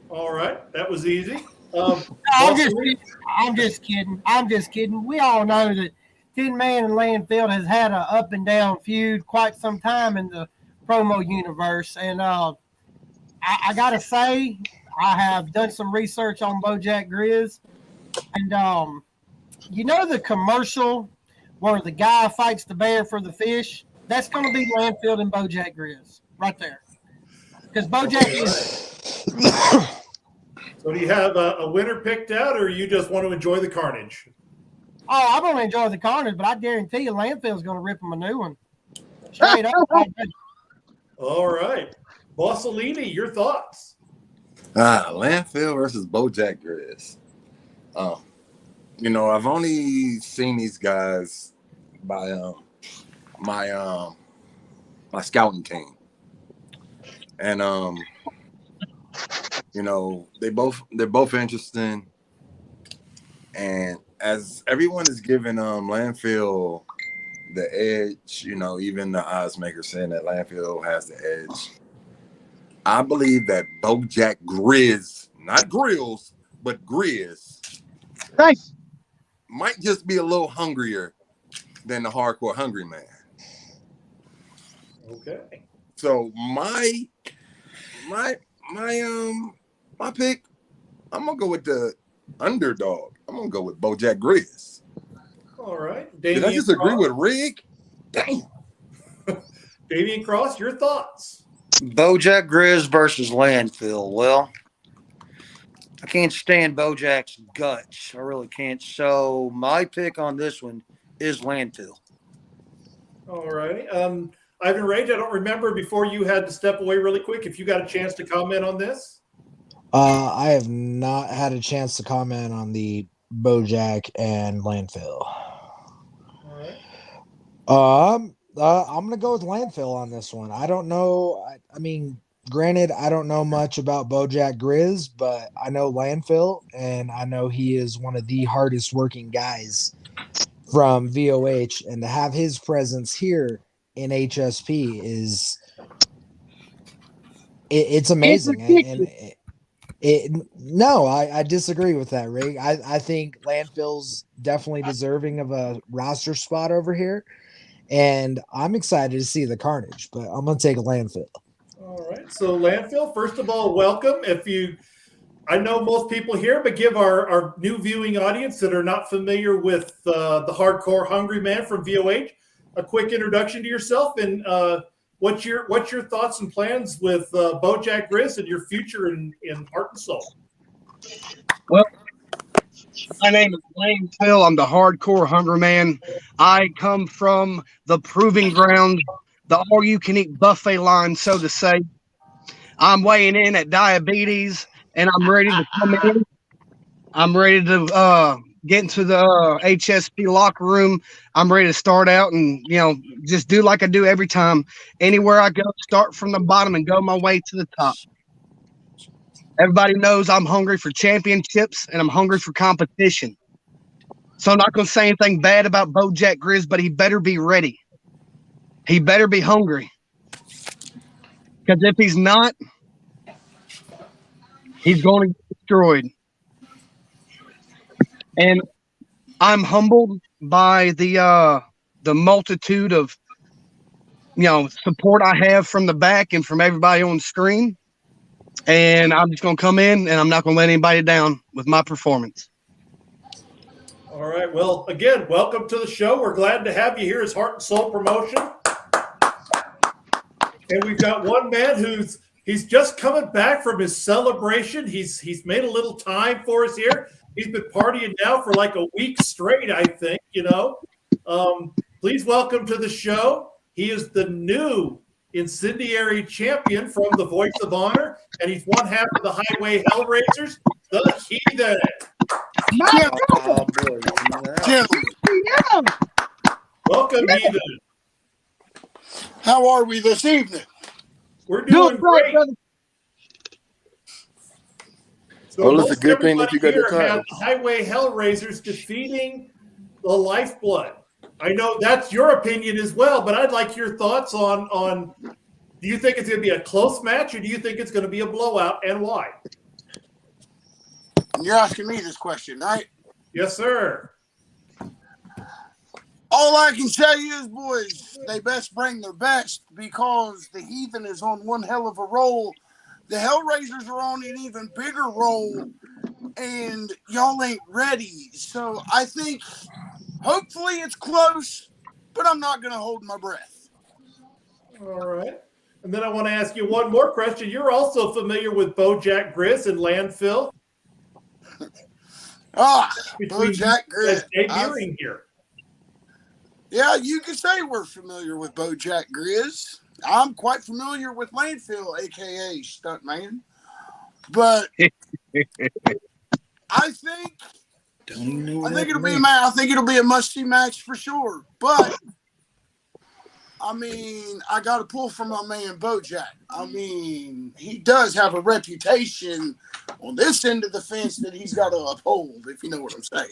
All right, that was easy. I'm just kidding. We all know that Tin Man and Landfill has had an up and down feud quite some time in the promo universe, and I gotta say, I have done some research on Bojack Grizz, and the commercial where the guy fights the bear for the fish. That's going to be Landfill and Bojack Grizz right there. Because Bojack is. So do you have a winner picked out, or you just want to enjoy the carnage? Oh, I'm going to enjoy the carnage, but I guarantee you Landfill's going to rip him a new one. Straight up. All right. Bossolini, your thoughts? Landfill versus Bojack Grizz. You know, I've only seen these guys by my scouting team, and you know, they're both interesting, and as everyone is giving Landfill the edge, you know, even the odds makers saying that Landfill has the edge. I believe that Bojack Grizz, not Grills, but Grizz, Thanks. might just be a little hungrier than the hardcore hungry man. Okay. So my pick, I'm gonna go with the underdog. I'm gonna go with Bojack Grizz. All right. Did I just agree with Rig? Damn. Damian Cross, your thoughts? Bojack Grizz versus Landfill. Well, I can't stand Bojack's guts. I really can't. So my pick on this one is Landfill. All righty. Ivan Rage, I don't remember before you had to step away really quick if you got a chance to comment on this. I have not had a chance to comment on the Bojack and Landfill. All right. I'm gonna go with Landfill on this one. I don't know. I mean, granted, I don't know much about Bojack Grizz, but I know Landfill, and I know he is one of the hardest working guys from VOH, and to have his presence here in HSP is it's amazing. I disagree with that, Rig. I think Landfill's definitely deserving of a roster spot over here, and I'm excited to see the carnage, but I'm going to take a Landfill. All right. So Landfill, first of all, welcome. I know most people here, but give our new viewing audience that are not familiar with the hardcore hungry man from VOH a quick introduction to yourself and what's your thoughts and plans with Bojack Grizz and your future in Heart and Soul? Well, my name is Lane Phil. I'm the hardcore hungry man. I come from the proving ground, the all-you-can-eat buffet line, so to say. I'm weighing in at diabetes, and I'm ready to come in. I'm ready to get into the HSP locker room. I'm ready to start out and, you know, just do like I do every time. Anywhere I go, start from the bottom and go my way to the top. Everybody knows I'm hungry for championships and I'm hungry for competition. So I'm not going to say anything bad about Bojack Grizz, but he better be ready. He better be hungry. Because if he's not, he's going to get destroyed. And I'm humbled by the multitude of, you know, support I have from the back and from everybody on the screen. And I'm just going to come in and I'm not going to let anybody down with my performance. All right. Well, again, welcome to the show. We're glad to have you here as Heart and Soul Promotion. And we've got one man he's just coming back from his celebration. He's made a little time for us here. He's been partying now for like a week straight, I think, you know. Please welcome to the show. He is the new incendiary champion from the Voice of Honor, and he's one half of the Highway Hellraisers, the Heathen. Welcome, Heathen. How are we this evening? We're doing great. Brother. So well, it's a good thing that you got the have time. Highway Hellraisers defeating the Lifeblood. I know that's your opinion as well, but I'd like your thoughts on do you think it's going to be a close match or do you think it's going to be a blowout and why? You're asking me this question, right? Yes, sir. All I can tell you is, boys, they best bring their best because the Heathen is on one hell of a roll. The Hellraisers are on an even bigger roll, and y'all ain't ready. So I think hopefully it's close, but I'm not going to hold my breath. All right. And then I want to ask you one more question. You're also familiar with BoJack Grizz and Landfill? BoJack Grizz. Debuting here. Yeah, you can say we're familiar with BoJack Grizz. I'm quite familiar with Landfill, aka Stuntman. But I think it'll be a must-see match for sure. But I mean, I got to pull from my man BoJack. I mean, he does have a reputation on this end of the fence that he's got to uphold, if you know what I'm saying.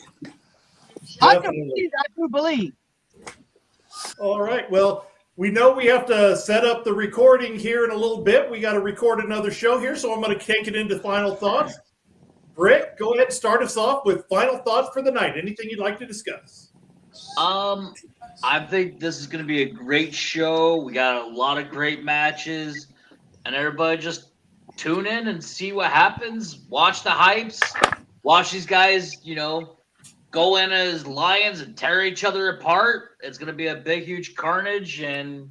I do believe. All right. Well, we know we have to set up the recording here in a little bit. We got to record another show here, so I'm going to take it into final thoughts. Brick, go ahead and start us off with final thoughts for the night. Anything you'd like to discuss? I think this is going to be a great show. We got a lot of great matches, and everybody just tune in and see what happens. Watch the hypes. Watch these guys, go in as lions and tear each other apart. It's going to be a big, huge carnage, and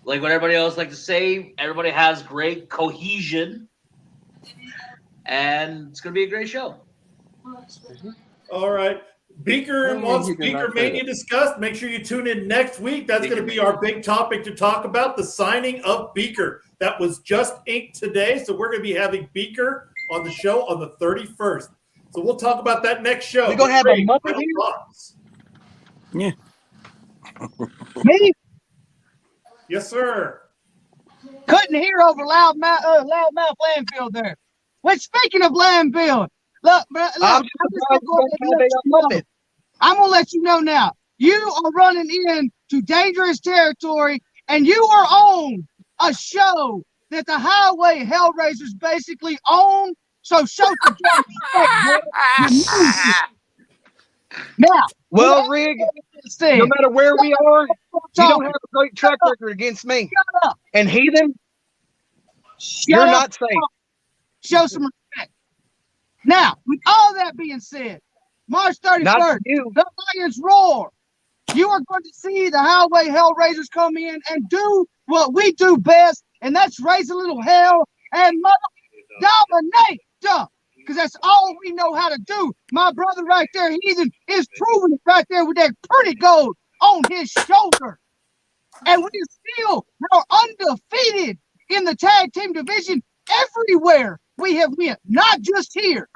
like what everybody else like to say, everybody has great cohesion, and it's going to be a great show. All right. Beaker wants Beaker Mania discussed. Make sure you tune in next week. That's going to be our big topic to talk about, the signing of Beaker. That was just inked today, so we're going to be having Beaker on the show on the 31st. So we'll talk about that next show. We're going to have a month here? Yeah. Me? Yes, sir. Couldn't hear over loudmouth Landfill there. Well, speaking of Landfill, look, I'm going to let you know now. You are running into dangerous territory, and you are on a show that the Highway Hellraisers basically own. So show some now. Well, Rig, no matter where we are, you don't have a great track record against me. And Heathen, you're not safe. Show some respect. Now, with all that being said, March 31st, the Lions roar. You are going to see the Highway Hellraisers come in and do what we do best, and that's raise a little hell and dominate. Because that's all we know how to do. My brother right there, Heathen, is proving it right there with that pretty gold on his shoulder. And we still are undefeated in the tag team division everywhere we have went, not just here.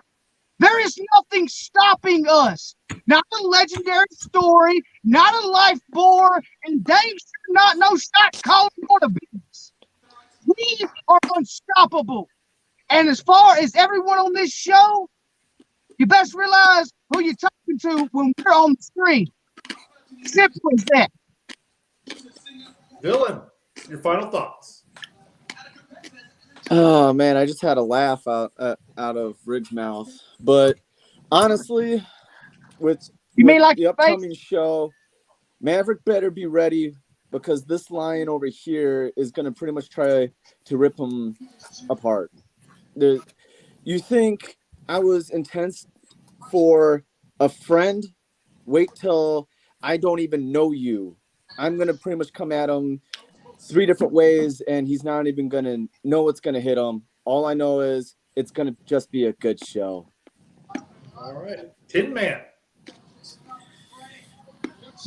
There is nothing stopping us. Not a legendary story, not a life bore, and dang sure not no shot calling for the business. We are unstoppable. And as far as everyone on this show, you best realize who you're talking to when we're on the screen. Simple as that. Dylan, your final thoughts. Oh man, I just had a laugh out of Rig's mouth. But honestly, with the upcoming show, Maverick better be ready because this lion over here is going to pretty much try to rip him apart. You think I was intense for a friend? Wait till I don't even know you. I'm going to pretty much come at him 3 different ways, and he's not even going to know what's going to hit him. All I know is it's going to just be a good show. All right. Tin Man.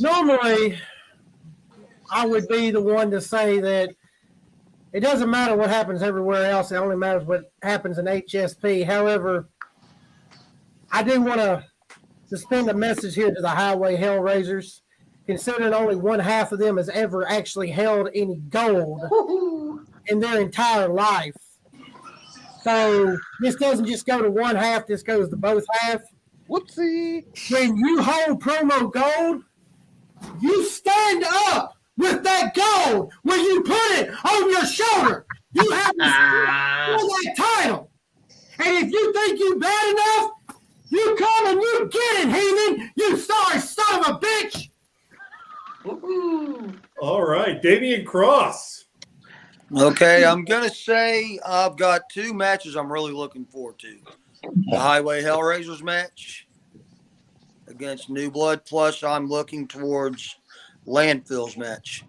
Normally, I would be the one to say that it doesn't matter what happens everywhere else. It only matters what happens in HSP. However, I do want to send a message here to the Highway Hellraisers, considering only one half of them has ever actually held any gold in their entire life. So this doesn't just go to one half, this goes to both half. Whoopsie. When you hold promo gold, you stand up with that gold when you put it on your shoulder. You have to stand for that title. And if you think you're bad enough, you come and you get it, Heathen. You sorry son of a bitch. All right, Damian Cross. Okay, I'm going to say I've got 2 matches I'm really looking forward to. The Highway Hellraisers match against New Blood, plus I'm looking towards Landfill's match.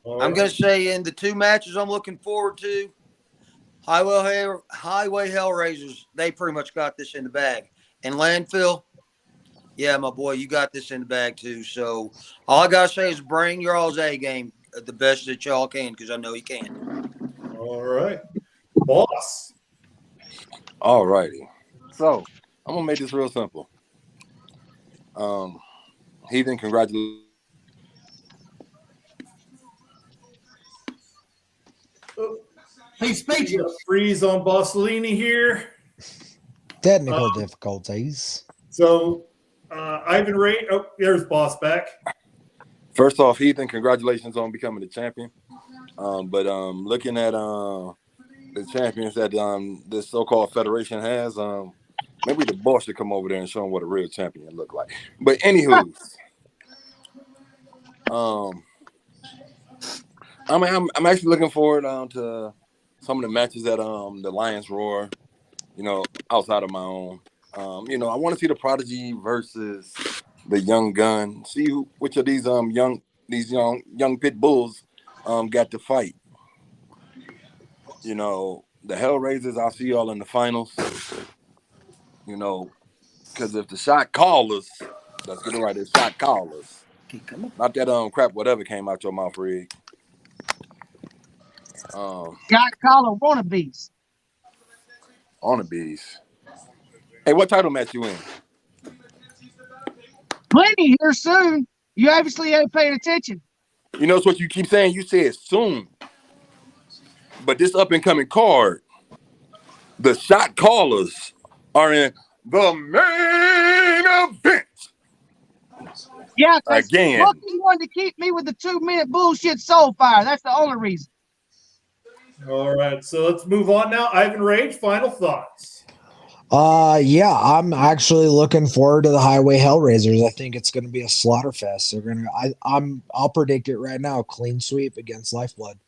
I'm going to say in the two matches I'm looking forward to, Highway Hellraisers, they pretty much got this in the bag. And Landfill, yeah, my boy, you got this in the bag too. So all I got to say is bring your all's A game the best that y'all can, because I know you can. All right. Boss. All righty. So I'm going to make this real simple. Heathen, congratulations. He's speechless. Freeze on Bossolini here. Technical difficulties. So, Ivan Ray. Oh, there's Boss back. First off, Heathen, congratulations on becoming the champion. But looking at the champions that this so-called federation has, maybe the boss should come over there and show them what a real champion look like. But anywho, I'm actually looking forward to some of the matches that the Lions Roar, outside of my own. I want to see the Prodigy versus the Young Gun. See which of these young pit bulls got to fight. The Hellraisers, I'll see y'all in the finals. Because if the shot callers, let's get it right, it's shot callers. Not that crap whatever came out your mouth, Rig. Got caller wannabes. Wannabes. Hey, what title match you in? Plenty here soon. You obviously ain't paying attention. You know what you keep saying? You said soon. But this up and coming card, the shot callers are in the main event. Yeah, again. Look, he wanted to keep me with the 2-minute bullshit soul fire. That's the only reason. All right, so let's move on now. Ivan Rage, final thoughts. Yeah, I'm actually looking forward to the Highway Hellraisers. I think it's going to be a slaughterfest. They're going to. I'll predict it right now. Clean sweep against Lifeblood.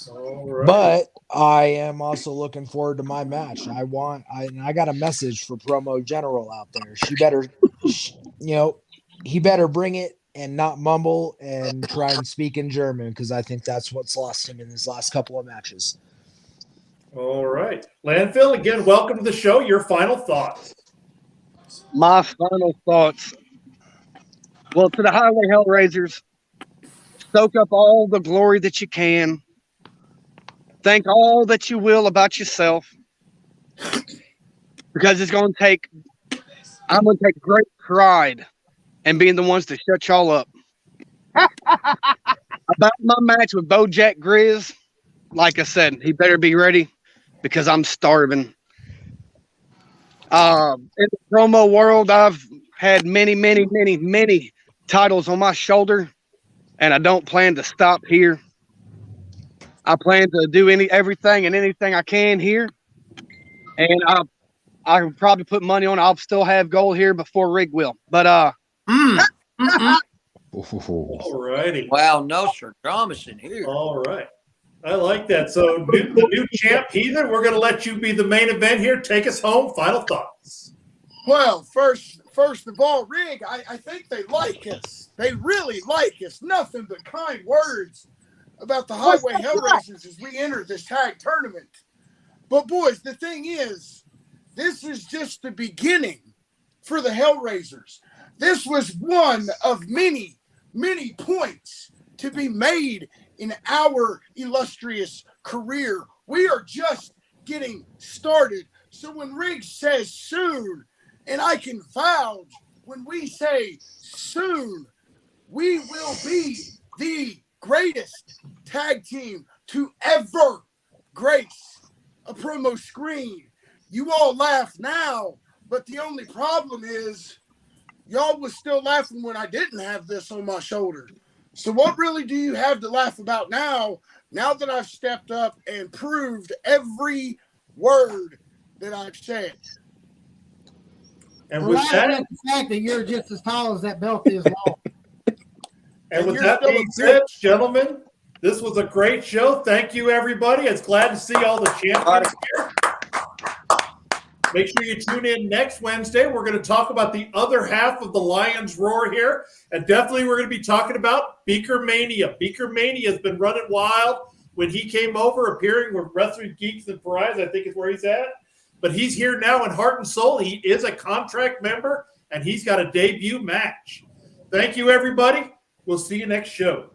All right. But I am also looking forward to my match. I got a message for Promo General out there. She better, he better bring it and not mumble and try and speak in German, because I think that's what's lost him in his last couple of matches. All right. Landfill, again, welcome to the show. Your final thoughts. My final thoughts. Well, to the Highway Hellraisers, soak up all the glory that you can. Think all that you will about yourself. Because I'm going to take great pride in being the ones to shut y'all up. About my match with Bojack Grizz, like I said, he better be ready because I'm starving. In the promo world, I've had many titles on my shoulder, and I don't plan to stop here. I plan to do everything and anything I can here, and I can probably put money on I'll still have gold here before Rig will. But All righty. Wow, Nostradamus in here. All right. I like that. So the new champ, Heathen, we're going to let you be the main event here. Take us home. Final thoughts. Well, first of all, Rig, I think they like us. They really like us. Nothing but kind words about the Highway Hellraisers as we enter this tag tournament. But boys, the thing is, this is just the beginning for the Hellraisers. This was one of many points to be made in our illustrious career. We are just getting started. So when Riggs says soon, and I can vouch, when we say soon, we will be the greatest tag team to ever grace a promo screen. You all laugh now, but the only problem is y'all was still laughing when I didn't have this on my shoulder. So what really do you have to laugh about now that I've stepped up and proved every word that I've said? And with that, the fact that you're just as tall as that belt is long. And with that being said, gentlemen, this was a great show. Thank you, everybody. It's glad to see all the champions here. Make sure you tune in next Wednesday. We're going to talk about the other half of the Lions Roar here. And definitely we're going to be talking about Beaker Mania. Beaker Mania has been running wild. When he came over, appearing with Wrestling Geeks and Pariahs, I think is where he's at. But he's here now in heart and soul. He is a contract member, and he's got a debut match. Thank you, everybody. We'll see you next show.